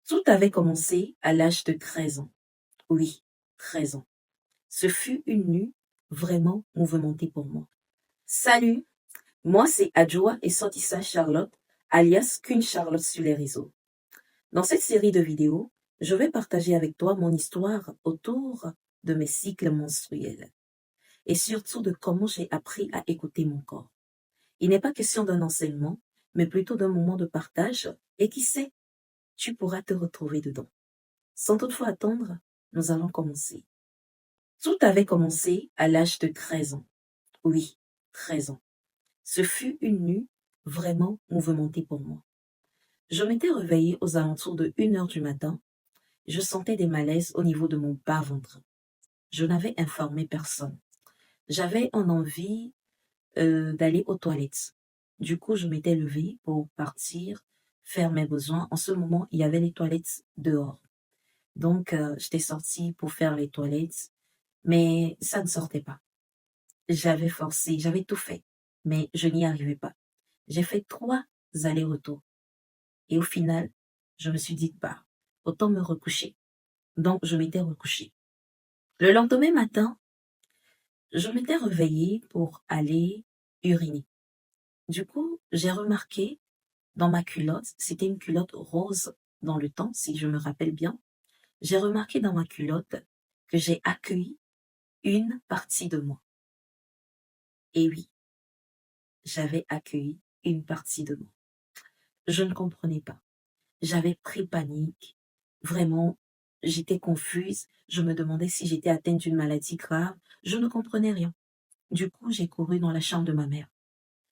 Tout avait commencé à l'âge de 13 ans. Oui, 13 ans. Ce fut une nuit vraiment mouvementée pour moi. Salut, moi c'est Adjoa et Santissa Charlotte, alias Queen Charlotte sur les réseaux. Dans cette série de vidéos, je vais partager avec toi mon histoire autour de mes cycles menstruels et surtout de comment j'ai appris à écouter mon corps. Il n'est pas question d'un enseignement, mais plutôt d'un moment de partage et qui sait, tu pourras te retrouver dedans. Sans toutefois attendre, nous allons commencer. Tout avait commencé à l'âge de 13 ans. Oui, 13 ans. Ce fut une nuit vraiment mouvementée pour moi. Je m'étais réveillée aux alentours de 1 heure du matin. Je sentais des malaises au niveau de mon bas-ventre. Je n'avais informé personne. J'avais en envie d'aller aux toilettes. Du coup, je m'étais levée pour partir faire mes besoins. En ce moment, il y avait les toilettes dehors. Donc, j'étais sortie pour faire les toilettes, mais ça ne sortait pas. J'avais forcé, j'avais tout fait, mais je n'y arrivais pas. J'ai fait 3 allers-retours et au final, je me suis dit, bah, autant me recoucher. Donc, je m'étais recouchée. Le lendemain matin, je m'étais réveillée pour aller uriner. Du coup, j'ai remarqué dans ma culotte, c'était une culotte rose dans le temps, si je me rappelle bien. J'ai remarqué dans ma culotte que j'ai accueilli une partie de moi. Et oui, j'avais accueilli une partie de moi. Je ne comprenais pas. J'avais pris panique. Vraiment, j'étais confuse. Je me demandais si j'étais atteinte d'une maladie grave. Je ne comprenais rien. Du coup, j'ai couru dans la chambre de ma mère.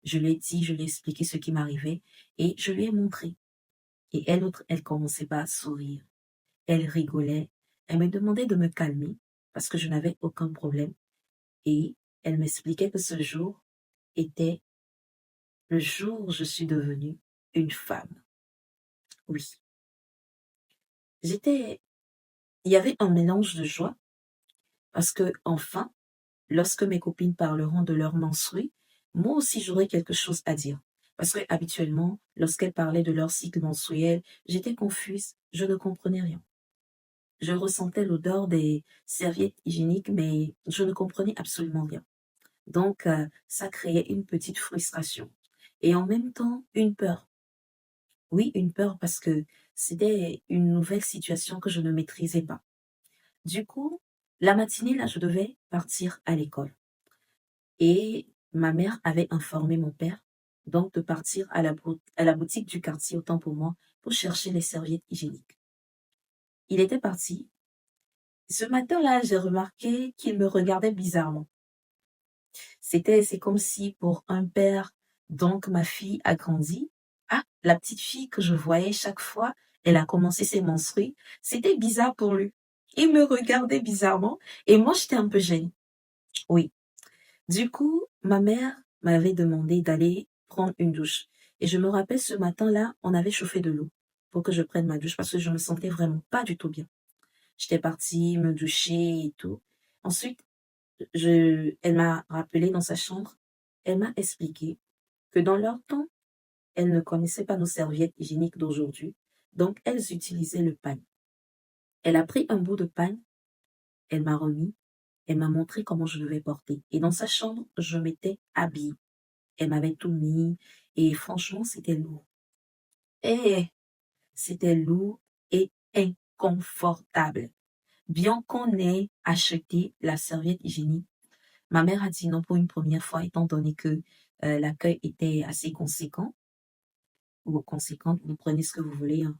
Je lui ai dit, je lui ai expliqué ce qui m'arrivait et je lui ai montré. Et elle commençait pas à sourire. Elle rigolait. Elle me demandait de me calmer parce que je n'avais aucun problème. Et elle m'expliquait que ce jour était le jour où je suis devenue une femme. Oui. Il y avait un mélange de joie parce que, enfin, lorsque mes copines parleront de leur menstrues, moi aussi j'aurai quelque chose à dire. Parce que, habituellement, lorsqu'elles parlaient de leur cycle menstruel, j'étais confuse, je ne comprenais rien. Je ressentais l'odeur des serviettes hygiéniques, mais je ne comprenais absolument rien. Donc, ça créait une petite frustration. Et en même temps, une peur. Oui, une peur parce que c'était une nouvelle situation que je ne maîtrisais pas. Du coup, la matinée, là, je devais partir à l'école. Et ma mère avait informé mon père, donc de partir à la boutique du quartier, autant pour moi, pour chercher les serviettes hygiéniques. Il était parti. Ce matin-là, j'ai remarqué qu'il me regardait bizarrement. C'est comme si pour un père, donc ma fille a grandi. Ah, la petite fille que je voyais chaque fois, elle a commencé ses menstrues. C'était bizarre pour lui. Il me regardait bizarrement et moi, j'étais un peu gênée. Oui. Du coup, ma mère m'avait demandé d'aller prendre une douche. Et je me rappelle ce matin-là, on avait chauffé de l'eau pour que je prenne ma douche parce que je me sentais vraiment pas du tout bien. J'étais partie me doucher et tout. Ensuite, elle m'a rappelé dans sa chambre. Elle m'a expliqué que dans leur temps, elles ne connaissaient pas nos serviettes hygiéniques d'aujourd'hui. Donc, elles utilisaient le pagne. Elle a pris un bout de pagne, elle m'a remis, elle m'a montré comment je devais porter. Et dans sa chambre, je m'étais habillée. Elle m'avait tout mis et franchement, c'était lourd. Et c'était lourd et inconfortable. Bien qu'on ait acheté la serviette hygiénique, ma mère a dit non pour une première fois, étant donné que l'accueil était assez conséquent, ou conséquent, vous prenez ce que vous voulez, hein.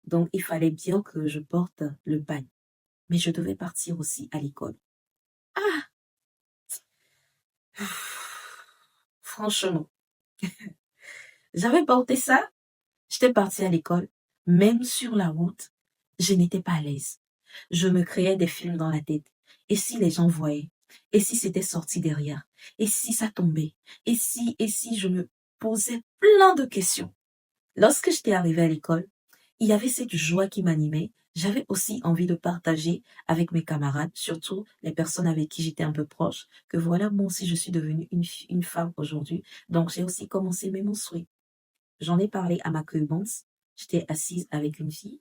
Donc, il fallait bien que je porte le pagne. Mais je devais partir aussi à l'école. Ah, franchement, j'avais porté ça, j'étais partie à l'école, même sur la route, je n'étais pas à l'aise. Je me créais des films dans la tête. Et si les gens voyaient? Et si c'était sorti derrière? Et si ça tombait? Et si je me posais plein de questions? Lorsque j'étais arrivée à l'école, il y avait cette joie qui m'animait. J'avais aussi envie de partager avec mes camarades, surtout les personnes avec qui j'étais un peu proche, que voilà, moi aussi je suis devenue une femme aujourd'hui. Donc j'ai aussi commencé mes menstrues. J'en ai parlé à ma queue. J'étais assise avec une fille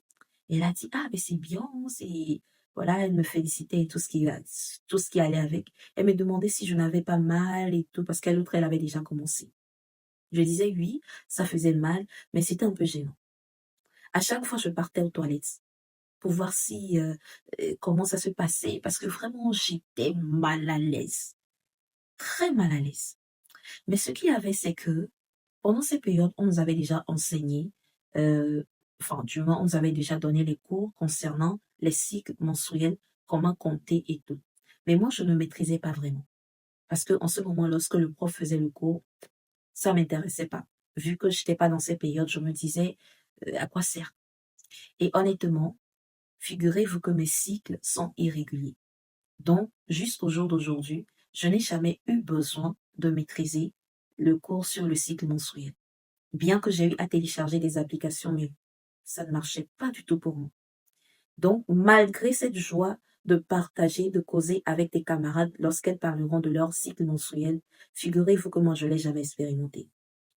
Elle a dit, ah, mais c'est bien, c'est, voilà, elle me félicitait et tout ce qui allait avec. Elle me demandait si je n'avais pas mal et tout, parce qu'elle l'autre, elle avait déjà commencé. Je disais oui, ça faisait mal, mais c'était un peu gênant. À chaque fois, je partais aux toilettes pour voir si, comment ça se passait, parce que vraiment, j'étais mal à l'aise, très mal à l'aise. Mais ce qu'il y avait, c'est que pendant ces périodes, on nous avait déjà enseigné, enfin, du moins, on nous avait déjà donné les cours concernant les cycles menstruels, comment compter et tout. Mais moi, je ne maîtrisais pas vraiment. Parce que en ce moment, lorsque le prof faisait le cours, ça m'intéressait pas. Vu que je n'étais pas dans ces périodes, je me disais, à quoi sert? Et honnêtement, figurez-vous que mes cycles sont irréguliers. Donc, jusqu'au jour d'aujourd'hui, je n'ai jamais eu besoin de maîtriser le cours sur le cycle menstruel. Bien que j'ai eu à télécharger des applications, mais ça ne marchait pas du tout pour moi. Donc, malgré cette joie de partager, de causer avec des camarades lorsqu'elles parleront de leur cycle menstruel, figurez-vous que moi, je ne l'ai jamais expérimenté.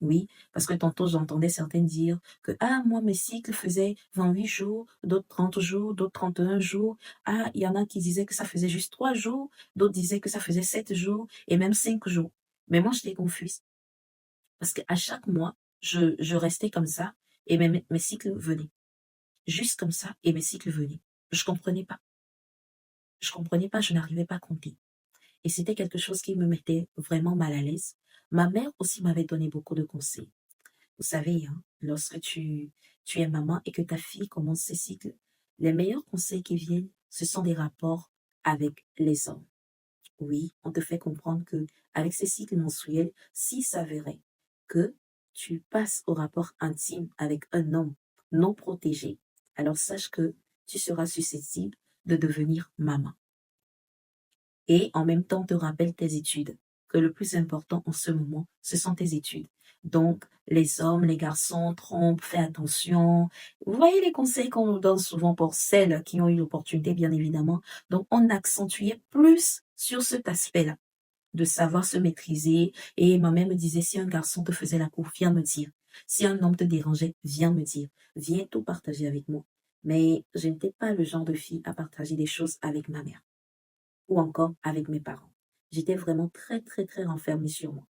Oui, parce que tantôt, j'entendais certaines dire que, ah, moi, mes cycles faisaient 28 jours, d'autres 30 jours, d'autres 31 jours. Ah, il y en a qui disaient que ça faisait juste 3 jours, d'autres disaient que ça faisait 7 jours et même 5 jours. Mais moi, j'étais confuse. Parce qu'à chaque mois, je restais comme ça et mes cycles venaient. Juste comme ça et mes cycles venaient. Je comprenais pas. Je comprenais pas, je n'arrivais pas à compter. Et c'était quelque chose qui me mettait vraiment mal à l'aise. Ma mère aussi m'avait donné beaucoup de conseils. Vous savez, hein, lorsque tu es maman et que ta fille commence ses cycles, les meilleurs conseils qui viennent, ce sont des rapports avec les hommes. Oui, on te fait comprendre que avec ces cycles menstruels, s'il s'avérait que tu passes au rapport intime avec un homme non protégé, alors sache que tu seras susceptible de devenir maman. Et en même temps, te rappelle tes études, que le plus important en ce moment, ce sont tes études. Donc, les hommes, les garçons, trompent, fais attention. Vous voyez les conseils qu'on nous donne souvent pour celles qui ont eu l'opportunité, bien évidemment. Donc, on accentuait plus sur cet aspect-là, de savoir se maîtriser. Et ma mère me disait, si un garçon te faisait la cour, viens me dire. Si un homme te dérangeait, viens me dire. Viens tout partager avec moi. Mais je n'étais pas le genre de fille à partager des choses avec ma mère ou encore avec mes parents. J'étais vraiment très, très, très renfermée sur moi.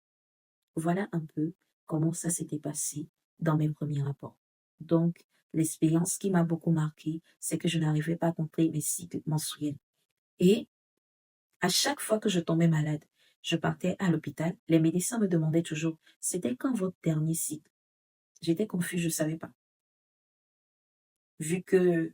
Voilà un peu comment ça s'était passé dans mes premiers rapports. Donc, l'expérience qui m'a beaucoup marquée, c'est que je n'arrivais pas à compter mes cycles menstruels. Et à chaque fois que je tombais malade, je partais à l'hôpital, les médecins me demandaient toujours, c'était quand votre dernier cycle? J'étais confuse, je ne savais pas. Vu que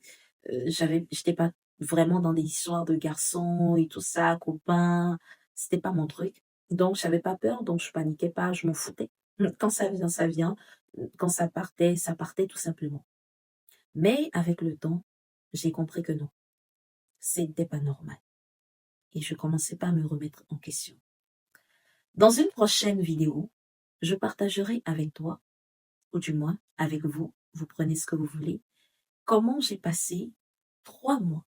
j'étais pas vraiment dans des histoires de garçons et tout ça, copains, c'était pas mon truc. Donc j'avais pas peur, donc je paniquais pas, je m'en foutais. Quand ça vient, ça vient. Quand ça partait tout simplement. Mais avec le temps, j'ai compris que non, c'était pas normal. Et je commençais pas à me remettre en question. Dans une prochaine vidéo, je partagerai avec toi, ou du moins avec vous, vous prenez ce que vous voulez, comment j'ai passé 3 mois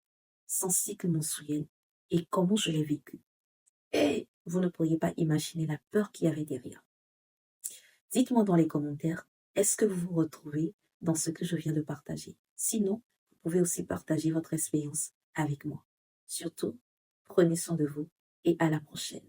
sans cycle menstruel et comment je l'ai vécu. Et vous ne pourriez pas imaginer la peur qu'il y avait derrière. Dites-moi dans les commentaires, est-ce que vous vous retrouvez dans ce que je viens de partager? Sinon, vous pouvez aussi partager votre expérience avec moi. Surtout, prenez soin de vous et à la prochaine.